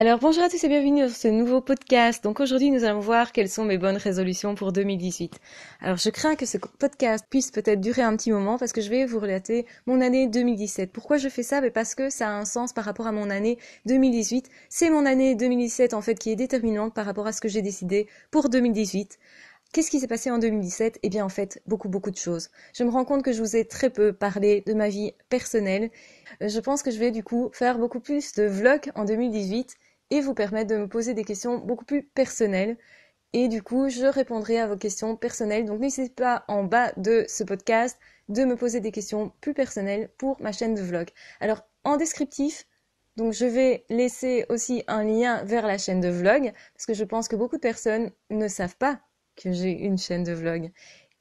Alors bonjour à tous et bienvenue dans ce nouveau podcast. Donc aujourd'hui nous allons voir quelles sont mes bonnes résolutions pour 2018. Alors je crains que ce podcast puisse peut-être durer un petit moment parce que je vais vous relater mon année 2017. Pourquoi je fais ça? Parce que ça a un sens par rapport à mon année 2018. C'est mon année 2017 en fait qui est déterminante par rapport à ce que j'ai décidé pour 2018. Qu'est-ce qui s'est passé en 2017? Eh bien en fait beaucoup de choses. Je me rends compte que je vous ai très peu parlé de ma vie personnelle. Je pense que je vais du coup faire beaucoup plus de vlogs en 2018 et vous permettre de me poser des questions beaucoup plus personnelles. Et du coup, je répondrai à vos questions personnelles. Donc n'hésitez pas en bas de ce podcast de me poser des questions plus personnelles pour ma chaîne de vlog. Alors en descriptif, donc je vais laisser aussi un lien vers la chaîne de vlog parce que je pense que beaucoup de personnes ne savent pas que j'ai une chaîne de vlog.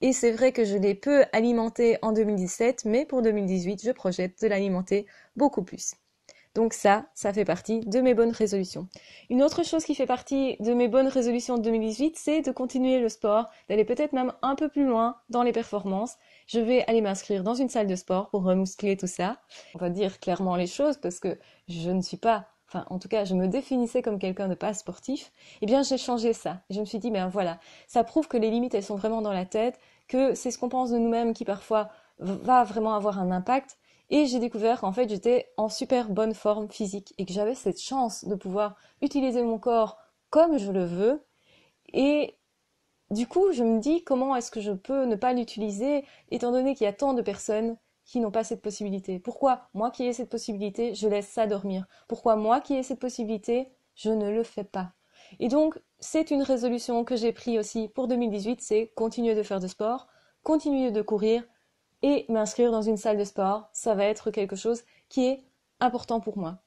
Et c'est vrai que je l'ai peu alimentée en 2017, mais pour 2018, je projette de l'alimenter beaucoup plus. Donc ça fait partie de mes bonnes résolutions. Une autre chose qui fait partie de mes bonnes résolutions de 2018, c'est de continuer le sport, d'aller peut-être même un peu plus loin dans les performances. Je vais aller m'inscrire dans une salle de sport pour remuscler tout ça. On va dire clairement les choses parce que je ne suis pas, enfin en tout cas je me définissais comme quelqu'un de pas sportif. Eh bien j'ai changé ça. Et je me suis dit, ben voilà, ça prouve que les limites elles sont vraiment dans la tête, que c'est ce qu'on pense de nous-mêmes qui parfois va vraiment avoir un impact. Et j'ai découvert qu'en fait j'étais en super bonne forme physique et que j'avais cette chance de pouvoir utiliser mon corps comme je le veux. Et du coup, je me dis comment est-ce que je peux ne pas l'utiliser étant donné qu'il y a tant de personnes qui n'ont pas cette possibilité. Pourquoi moi qui ai cette possibilité, je laisse ça dormir? Pourquoi moi qui ai cette possibilité, je ne le fais pas? Et donc, c'est une résolution que j'ai prise aussi pour 2018, c'est continuer de faire de sport, continuer de courir, et m'inscrire dans une salle de sport, ça va être quelque chose qui est important pour moi.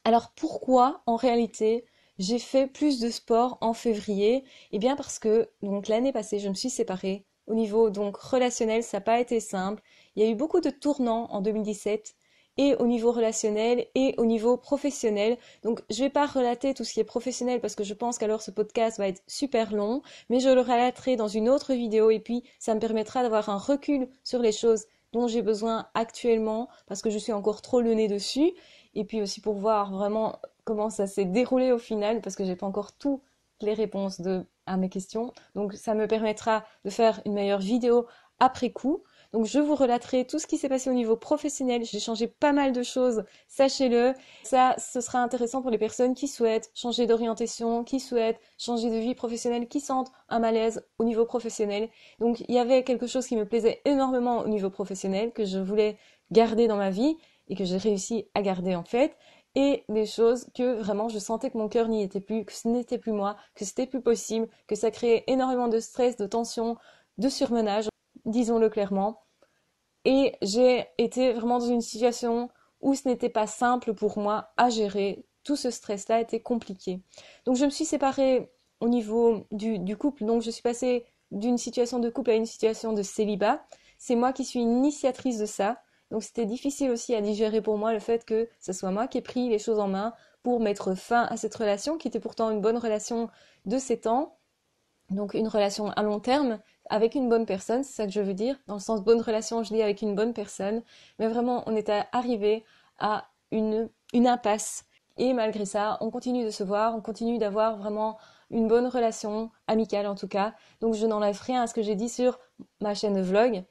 Alors pourquoi en réalité j'ai fait plus de sport en février? Eh bien parce que donc l'année passée je me suis séparée. Au niveau donc relationnel, ça n'a pas été simple. Il y a eu beaucoup de tournants en 2017 et au niveau relationnel et au niveau professionnel. Donc je vais pas relater tout ce qui est professionnel parce que je pense qu'alors ce podcast va être super long, mais je le relaterai dans une autre vidéo et puis ça me permettra d'avoir un recul sur les choses dont j'ai besoin actuellement parce que je suis encore trop le nez dessus et puis aussi pour voir vraiment comment ça s'est déroulé au final, parce que j'ai pas encore toutes les réponses à mes questions. Donc ça me permettra de faire une meilleure vidéo après coup. Donc je vous relaterai tout ce qui s'est passé au niveau professionnel. J'ai changé pas mal de choses, sachez-le. Ça, ce sera intéressant pour les personnes qui souhaitent changer d'orientation, qui souhaitent changer de vie professionnelle, qui sentent un malaise au niveau professionnel. Donc il y avait quelque chose qui me plaisait énormément au niveau professionnel, que je voulais garder dans ma vie et que j'ai réussi à garder en fait, et des choses que vraiment je sentais que mon cœur n'y était plus, que ce n'était plus moi, que c'était plus possible, que ça créait énormément de stress, de tension, de surmenage, disons-le clairement. Et j'ai été vraiment dans une situation où ce n'était pas simple pour moi à gérer. Tout ce stress-là était compliqué. Donc je me suis séparée au niveau du couple. Donc je suis passée d'une situation de couple à une situation de célibat. C'est moi qui suis initiatrice de ça. Donc c'était difficile aussi à digérer pour moi le fait que ce soit moi qui ai pris les choses en main pour mettre fin à cette relation qui était pourtant une bonne relation de 7 ans. Donc une relation à long terme avec une bonne personne, c'est ça que je veux dire. Dans le sens bonne relation, je dis avec une bonne personne. Mais vraiment, on était arrivé à une impasse. Et malgré ça, on continue de se voir, on continue d'avoir vraiment une bonne relation, amicale en tout cas. Donc je n'enlève rien à ce que j'ai dit sur ma chaîne de vlog.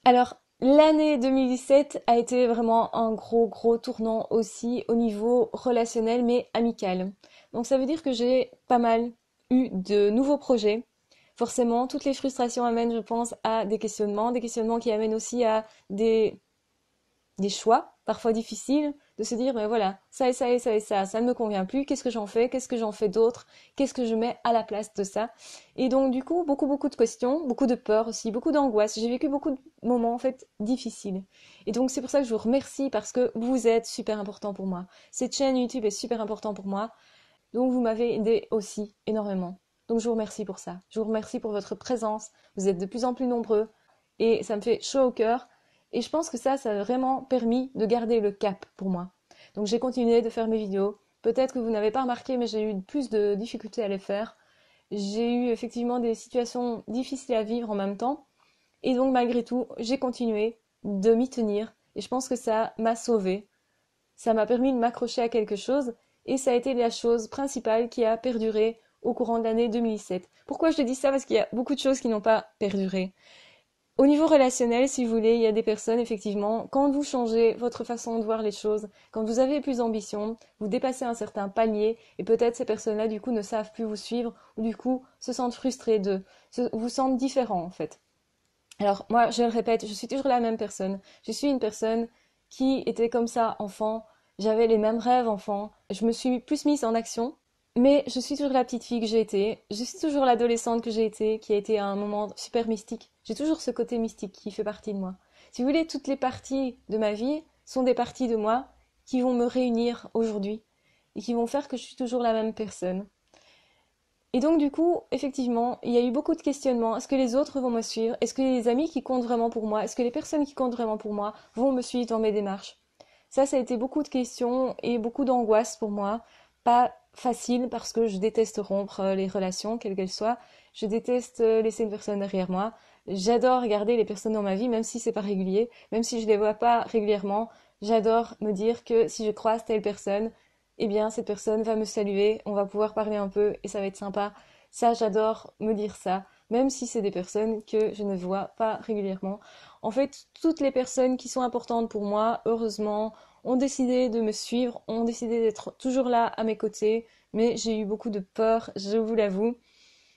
Alors, l'année 2017 a été vraiment un gros tournant aussi au niveau relationnel mais amical. Donc ça veut dire que j'ai pas mal eu de nouveaux projets. Forcément, toutes les frustrations amènent, je pense, à des questionnements qui amènent aussi à des choix, parfois difficiles, de se dire, mais voilà, ça et ça et ça et ça ne me convient plus, qu'est-ce que j'en fais, qu'est-ce que j'en fais d'autre, qu'est-ce que je mets à la place de ça. Et donc, du coup, beaucoup de questions, beaucoup de peur aussi, beaucoup d'angoisse. J'ai vécu beaucoup de moments, en fait, difficiles. Et donc, c'est pour ça que je vous remercie parce que vous êtes super important pour moi. Cette chaîne YouTube est super importante pour moi. Donc, vous m'avez aidé aussi énormément. Donc, je vous remercie pour ça. Je vous remercie pour votre présence. Vous êtes de plus en plus nombreux et ça me fait chaud au cœur. Et je pense que ça a vraiment permis de garder le cap pour moi. Donc j'ai continué de faire mes vidéos. Peut-être que vous n'avez pas remarqué, mais j'ai eu plus de difficultés à les faire. J'ai eu effectivement des situations difficiles à vivre en même temps. Et donc malgré tout, j'ai continué de m'y tenir. Et je pense que ça m'a sauvée. Ça m'a permis de m'accrocher à quelque chose. et ça a été la chose principale qui a perduré au courant de l'année 2017. Pourquoi je te dis ça? Parce qu'il y a beaucoup de choses qui n'ont pas perduré. Au niveau relationnel, si vous voulez, il y a des personnes, effectivement, quand vous changez votre façon de voir les choses, quand vous avez plus d'ambition, vous dépassez un certain palier, et peut-être ces personnes-là, du coup, ne savent plus vous suivre, ou du coup, se sentent frustrées vous sentent différents, en fait. Alors, moi, je le répète, je suis toujours la même personne. Je suis une personne qui était comme ça, enfant. J'avais les mêmes rêves, enfant. Je me suis plus mise en action. Mais je suis toujours la petite fille que j'ai été, je suis toujours l'adolescente que j'ai été, qui a été à un moment super mystique. J'ai toujours ce côté mystique qui fait partie de moi. Si vous voulez, toutes les parties de ma vie sont des parties de moi qui vont me réunir aujourd'hui et qui vont faire que je suis toujours la même personne. Et donc du coup, effectivement, il y a eu beaucoup de questionnements. Est-ce que les autres vont me suivre? Est-ce que les amis qui comptent vraiment pour moi? Est-ce que les personnes qui comptent vraiment pour moi vont me suivre dans mes démarches? Ça a été beaucoup de questions et beaucoup d'angoisse pour moi. Pas facile parce que je déteste rompre les relations, quelles qu'elles soient. Je déteste laisser une personne derrière moi. J'adore regarder les personnes dans ma vie, même si c'est pas régulier, même si je les vois pas régulièrement. J'adore me dire que si je croise telle personne, eh bien cette personne va me saluer, on va pouvoir parler un peu et ça va être sympa. Ça, j'adore me dire ça, même si c'est des personnes que je ne vois pas régulièrement. En fait, toutes les personnes qui sont importantes pour moi, heureusement, ont décidé de me suivre, ont décidé d'être toujours là à mes côtés, mais j'ai eu beaucoup de peur, je vous l'avoue.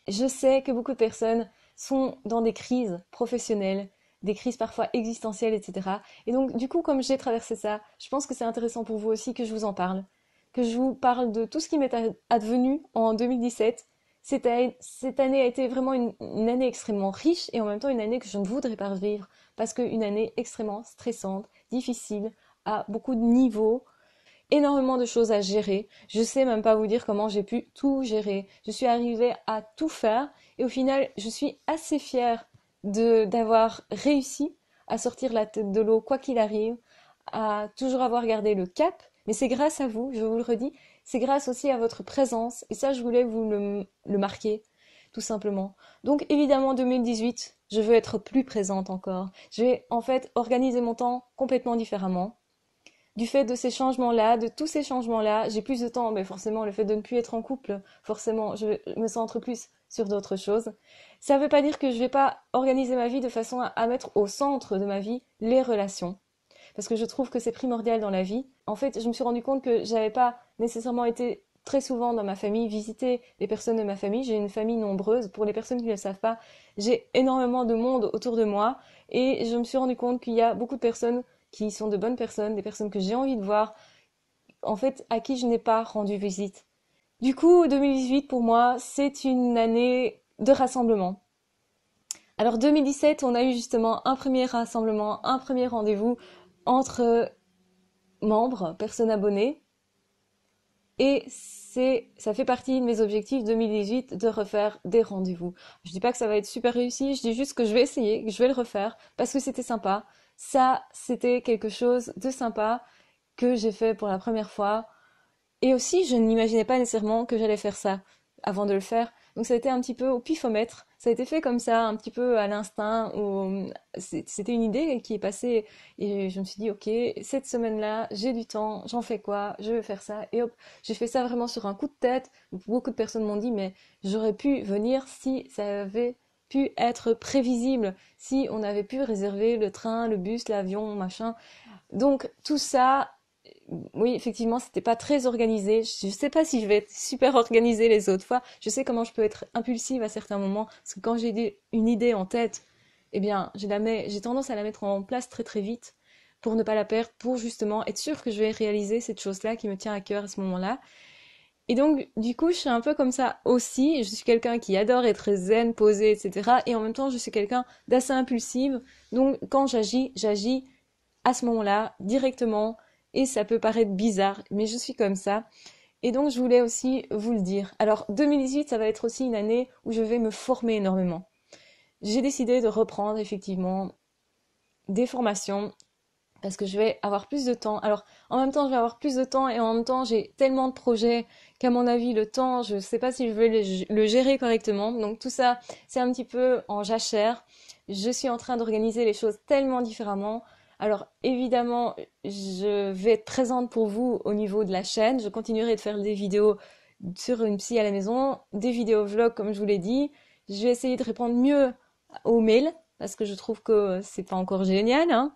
Je sais que beaucoup de personnes sont dans des crises professionnelles, des crises parfois existentielles, etc. Et donc, du coup, comme j'ai traversé ça, je pense que c'est intéressant pour vous aussi que je vous en parle, que je vous parle de tout ce qui m'est advenu en 2017. Cette année a été vraiment une année extrêmement riche et en même temps une année que je ne voudrais pas revivre parce qu'une année extrêmement stressante, difficile, à beaucoup de niveaux, énormément de choses à gérer. Je sais même pas vous dire comment j'ai pu tout gérer. Je suis arrivée à tout faire et au final, je suis assez fière d'avoir réussi à sortir la tête de l'eau quoi qu'il arrive, à toujours avoir gardé le cap. Mais c'est grâce à vous, je vous le redis, c'est grâce aussi à votre présence et ça, je voulais vous le marquer, tout simplement. Donc évidemment, 2018, je veux être plus présente encore. Je vais en fait organiser mon temps complètement différemment du fait de ces changements-là, de tous ces changements-là, j'ai plus de temps. Mais forcément, le fait de ne plus être en couple, forcément, je me centre plus sur d'autres choses. Ça ne veut pas dire que je ne vais pas organiser ma vie de façon à mettre au centre de ma vie les relations. Parce que je trouve que c'est primordial dans la vie. En fait, je me suis rendu compte que j'avais pas nécessairement été très souvent dans ma famille, visiter les personnes de ma famille. J'ai une famille nombreuse. Pour les personnes qui ne le savent pas, j'ai énormément de monde autour de moi. Et je me suis rendu compte qu'il y a beaucoup de personnes qui sont de bonnes personnes, des personnes que j'ai envie de voir, en fait, à qui je n'ai pas rendu visite. Du coup, 2018, pour moi, c'est une année de rassemblement. Alors 2017, on a eu justement un premier rassemblement, un premier rendez-vous entre membres, personnes abonnées, et ça fait partie de mes objectifs 2018 de refaire des rendez-vous. Je dis pas que ça va être super réussi, je dis juste que je vais essayer, que je vais le refaire, parce que c'était sympa. Ça, c'était quelque chose de sympa que j'ai fait pour la première fois. Et aussi, je n'imaginais pas nécessairement que j'allais faire ça avant de le faire. Donc ça a été un petit peu au pifomètre. Ça a été fait comme ça, un petit peu à l'instinct. C'était une idée qui est passée. Et je me suis dit, ok, cette semaine-là, j'ai du temps, j'en fais quoi? Je vais faire ça. Et hop, j'ai fait ça vraiment sur un coup de tête. Beaucoup de personnes m'ont dit, mais j'aurais pu venir si ça avait pu être prévisible, si on avait pu réserver le train, le bus, l'avion, machin. Donc tout ça, oui, effectivement, c'était pas très organisé. Je sais pas si je vais être super organisée les autres fois. Je sais comment je peux être impulsive à certains moments, parce que quand j'ai une idée en tête, eh bien, j'ai tendance à la mettre en place très très vite pour ne pas la perdre, pour justement être sûre que je vais réaliser cette chose-là qui me tient à cœur à ce moment-là. Et donc, du coup, je suis un peu comme ça aussi. Je suis quelqu'un qui adore être zen, posé, etc. Et en même temps, je suis quelqu'un d'assez impulsive. Donc, quand j'agis à ce moment-là, directement, et ça peut paraître bizarre, mais je suis comme ça. Et donc, je voulais aussi vous le dire. Alors, 2018, ça va être aussi une année où je vais me former énormément. J'ai décidé de reprendre effectivement des formations parce que je vais avoir plus de temps. Alors, en même temps, je vais avoir plus de temps et en même temps, j'ai tellement de projets qu'à mon avis, le temps, je ne sais pas si je vais le gérer correctement. Donc, tout ça, c'est un petit peu en jachère. Je suis en train d'organiser les choses tellement différemment. Alors évidemment, je vais être présente pour vous au niveau de la chaîne. Je continuerai de faire des vidéos sur une psy à la maison, des vidéos vlogs comme je vous l'ai dit. Je vais essayer de répondre mieux aux mails parce que je trouve que c'est pas encore génial, hein.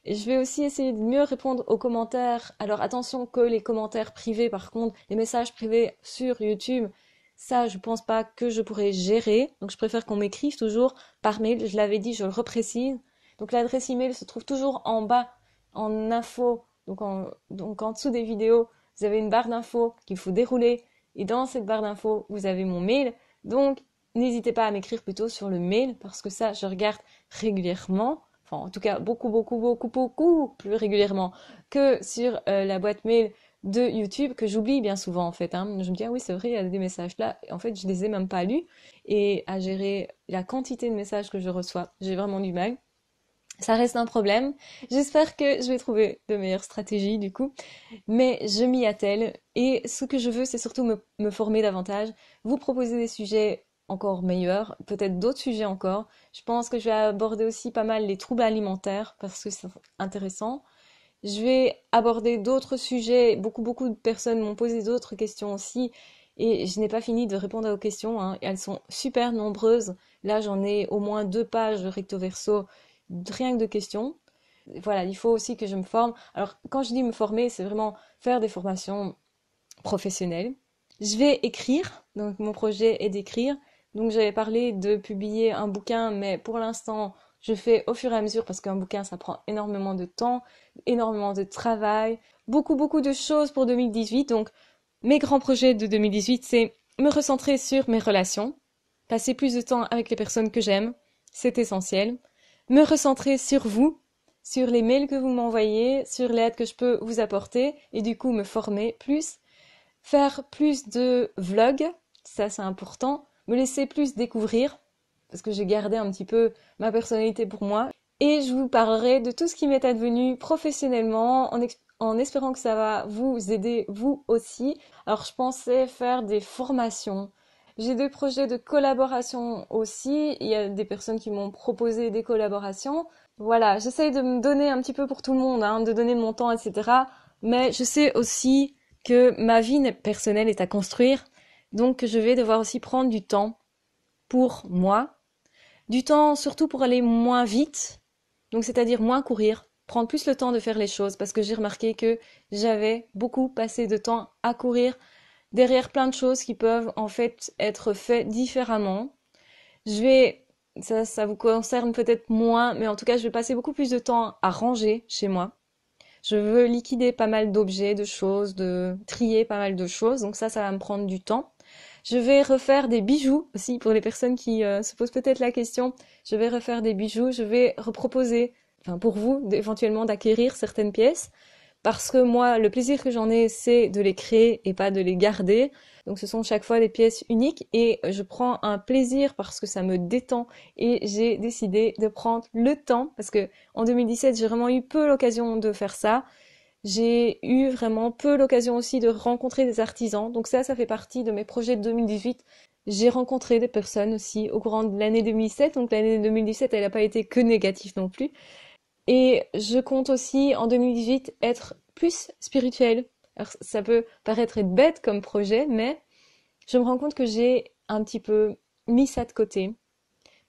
Et je vais aussi essayer de mieux répondre aux commentaires. Alors attention que les commentaires privés, par contre, les messages privés sur YouTube, ça, je pense pas que je pourrais gérer. Donc je préfère qu'on m'écrive toujours par mail. Je l'avais dit, je le reprécise. Donc l'adresse email se trouve toujours en bas, en info, donc en dessous des vidéos. Vous avez une barre d'infos qu'il faut dérouler. Et dans cette barre d'infos, vous avez mon mail. Donc n'hésitez pas à m'écrire plutôt sur le mail parce que ça, je regarde régulièrement. Enfin, en tout cas, beaucoup plus régulièrement que sur la boîte mail de YouTube que j'oublie bien souvent en fait, hein. Je me dis, ah oui, c'est vrai, il y a des messages là. Et en fait, je les ai même pas lus. Et à gérer la quantité de messages que je reçois, j'ai vraiment du mal. Ça reste un problème. J'espère que je vais trouver de meilleures stratégies du coup, mais je m'y attelle et ce que je veux, c'est surtout me former davantage, vous proposer des sujets encore meilleurs, peut-être d'autres sujets encore. Je pense que je vais aborder aussi pas mal les troubles alimentaires parce que c'est intéressant. Je vais aborder d'autres sujets. Beaucoup de personnes m'ont posé d'autres questions aussi. Et je n'ai pas fini de répondre à vos questions, hein. Elles sont super nombreuses. Là, j'en ai au moins 2 pages de recto verso, rien que de questions. Voilà, il faut aussi que je me forme. Alors, quand je dis me former, c'est vraiment faire des formations professionnelles. Je vais écrire. Donc, mon projet est d'écrire. Donc, j'avais parlé de publier un bouquin, mais pour l'instant, je fais au fur et à mesure parce qu'un bouquin, ça prend énormément de temps, énormément de travail, beaucoup de choses pour 2018. Donc, mes grands projets de 2018, c'est me recentrer sur mes relations, passer plus de temps avec les personnes que j'aime, c'est essentiel. Me recentrer sur vous, sur les mails que vous m'envoyez, sur l'aide que je peux vous apporter et du coup me former plus, faire plus de vlogs, ça c'est important, me laisser plus découvrir parce que j'ai gardé un petit peu ma personnalité pour moi. Et je vous parlerai de tout ce qui m'est advenu professionnellement en espérant que ça va vous aider vous aussi. Alors je pensais faire des formations. J'ai des projets de collaboration aussi. Il y a des personnes qui m'ont proposé des collaborations. Voilà, j'essaye de me donner un petit peu pour tout le monde, hein, de donner de mon temps, etc. Mais je sais aussi que ma vie personnelle est à construire. Donc je vais devoir aussi prendre du temps pour moi. Du temps surtout pour aller moins vite, donc c'est-à-dire moins courir, prendre plus le temps de faire les choses parce que j'ai remarqué que j'avais beaucoup passé de temps à courir derrière plein de choses qui peuvent en fait être faites différemment. Je vais, ça vous concerne peut-être moins, mais en tout cas je vais passer beaucoup plus de temps à ranger chez moi. Je veux liquider pas mal d'objets, de choses, de trier pas mal de choses, donc ça va me prendre du temps. Je vais refaire des bijoux aussi pour les personnes qui se posent peut-être la question. Je vais refaire des bijoux, je vais reproposer, enfin pour vous, éventuellement d'acquérir certaines pièces. Parce que moi, le plaisir que j'en ai, c'est de les créer et pas de les garder. Donc ce sont chaque fois des pièces uniques et je prends un plaisir parce que ça me détend et j'ai décidé de prendre le temps parce que en 2017, j'ai vraiment eu peu l'occasion de faire ça. J'ai eu vraiment peu l'occasion aussi de rencontrer des artisans. Donc ça fait partie de mes projets de 2018. J'ai rencontré des personnes aussi au courant de l'année 2017. Donc l'année 2017, elle n'a pas été que négative non plus. Et je compte aussi en 2018 être plus spirituelle. Alors ça peut paraître être bête comme projet, mais je me rends compte que j'ai un petit peu mis ça de côté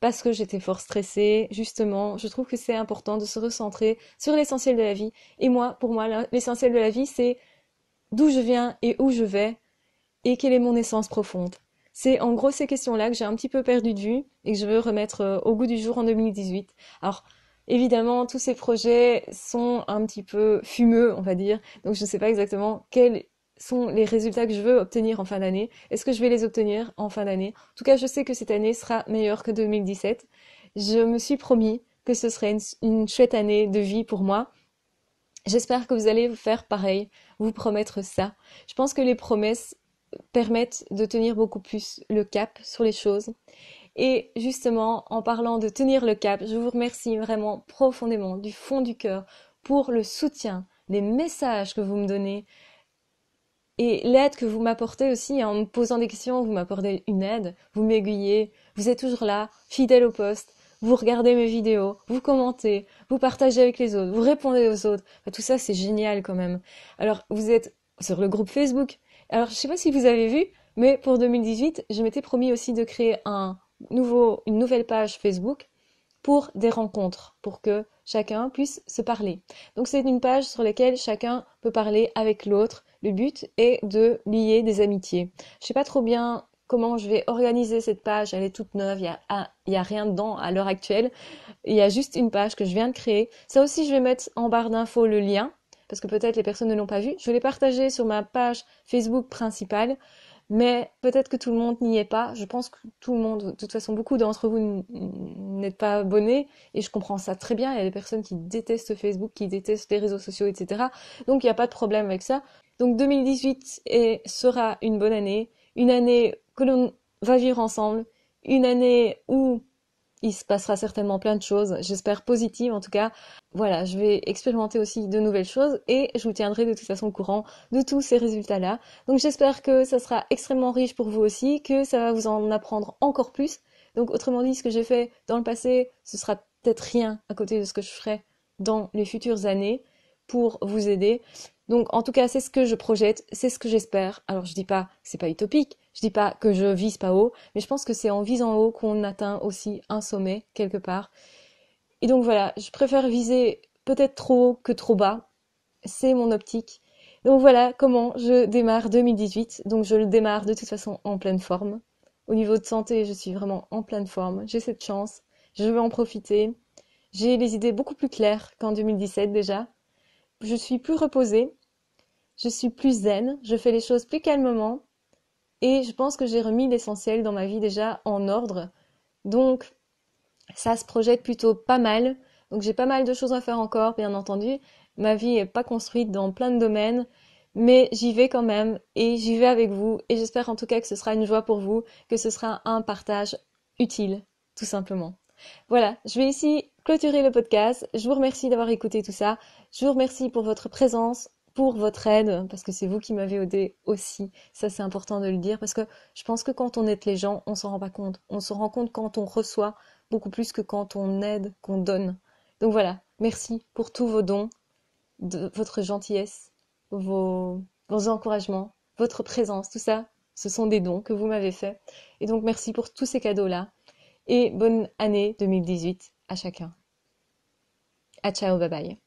parce que j'étais fort stressée. Justement, je trouve que c'est important de se recentrer sur l'essentiel de la vie. Et moi, pour moi, l'essentiel de la vie, c'est d'où je viens et où je vais et quelle est mon essence profonde. C'est en gros ces questions-là que j'ai un petit peu perdu de vue et que je veux remettre au goût du jour en 2018. Alors, évidemment, tous ces projets sont un petit peu fumeux, on va dire. Donc, je ne sais pas exactement quels sont les résultats que je veux obtenir en fin d'année. Est-ce que je vais les obtenir en fin d'année? En tout cas, je sais que cette année sera meilleure que 2017. Je me suis promis que ce serait une chouette année de vie pour moi. J'espère que vous allez vous faire pareil, vous promettre ça. Je pense que les promesses permettent de tenir beaucoup plus le cap sur les choses. Et justement, en parlant de tenir le cap, je vous remercie vraiment profondément du fond du cœur pour le soutien, les messages que vous me donnez et l'aide que vous m'apportez aussi en me posant des questions. Vous m'apportez une aide, vous m'aiguillez, vous êtes toujours là, fidèle au poste. vous regardez mes vidéos, vous commentez, vous partagez avec les autres, vous répondez aux autres. Enfin, tout ça, c'est génial quand même. Alors, vous êtes sur le groupe Facebook. Alors, je sais pas si vous avez vu, mais pour 2018, je m'étais promis aussi de créer une nouvelle page Facebook pour des rencontres, pour que chacun puisse se parler. Donc c'est une page sur laquelle chacun peut parler avec l'autre. Le but est de lier des amitiés. Je sais pas trop bien comment je vais organiser cette page, elle est toute neuve, il y a rien dedans à l'heure actuelle. Il y a juste une page que je viens de créer. Ça aussi, je vais mettre en barre d'infos le lien, parce que peut-être les personnes ne l'ont pas vu. Je vais les partager sur ma page Facebook principale. Mais peut-être que tout le monde n'y est pas. Je pense que tout le monde, de toute façon, beaucoup d'entre vous n'êtes pas abonnés et je comprends ça très bien. Il y a des personnes qui détestent Facebook, qui détestent les réseaux sociaux, etc. Donc il n'y a pas de problème avec ça. Donc 2018 sera une année que l'on va vivre ensemble, une année où il se passera certainement plein de choses, j'espère positives en tout cas. Voilà, je vais expérimenter aussi de nouvelles choses et je vous tiendrai de toute façon au courant de tous ces résultats-là. Donc j'espère que ça sera extrêmement riche pour vous aussi, que ça va vous en apprendre encore plus. Donc autrement dit, ce que j'ai fait dans le passé, ce sera peut-être rien à côté de ce que je ferai dans les futures années pour vous aider. Donc en tout cas, c'est ce que je projette, c'est ce que j'espère. Alors je dis pas que c'est pas utopique, je dis pas que je vise pas haut, mais je pense que c'est en visant haut qu'on atteint aussi un sommet quelque part. Et donc voilà, je préfère viser peut-être trop haut que trop bas. C'est mon optique. Donc voilà comment je démarre 2018. Donc je le démarre de toute façon en pleine forme. Au niveau de santé, je suis vraiment en pleine forme. J'ai cette chance. Je vais en profiter. J'ai les idées beaucoup plus claires qu'en 2017 déjà. Je suis plus reposée. Je suis plus zen. Je fais les choses plus calmement. Et je pense que j'ai remis l'essentiel dans ma vie déjà en ordre. Donc, ça se projette plutôt pas mal. Donc, j'ai pas mal de choses à faire encore, bien entendu. Ma vie est pas construite dans plein de domaines, mais j'y vais quand même et j'y vais avec vous. Et j'espère en tout cas que ce sera une joie pour vous, que ce sera un partage utile, tout simplement. Voilà, je vais ici clôturer le podcast. Je vous remercie d'avoir écouté tout ça. Je vous remercie pour votre présence, pour votre aide, parce que c'est vous qui m'avez aidé aussi. Ça, c'est important de le dire, parce que je pense que quand on aide les gens, on s'en rend pas compte. On se rend compte quand on reçoit, beaucoup plus que quand on aide, qu'on donne. Donc voilà, merci pour tous vos dons, de votre gentillesse, vos encouragements, votre présence, tout ça, ce sont des dons que vous m'avez faits. Et donc merci pour tous ces cadeaux-là. Et bonne année 2018 à chacun. À ciao, bye bye.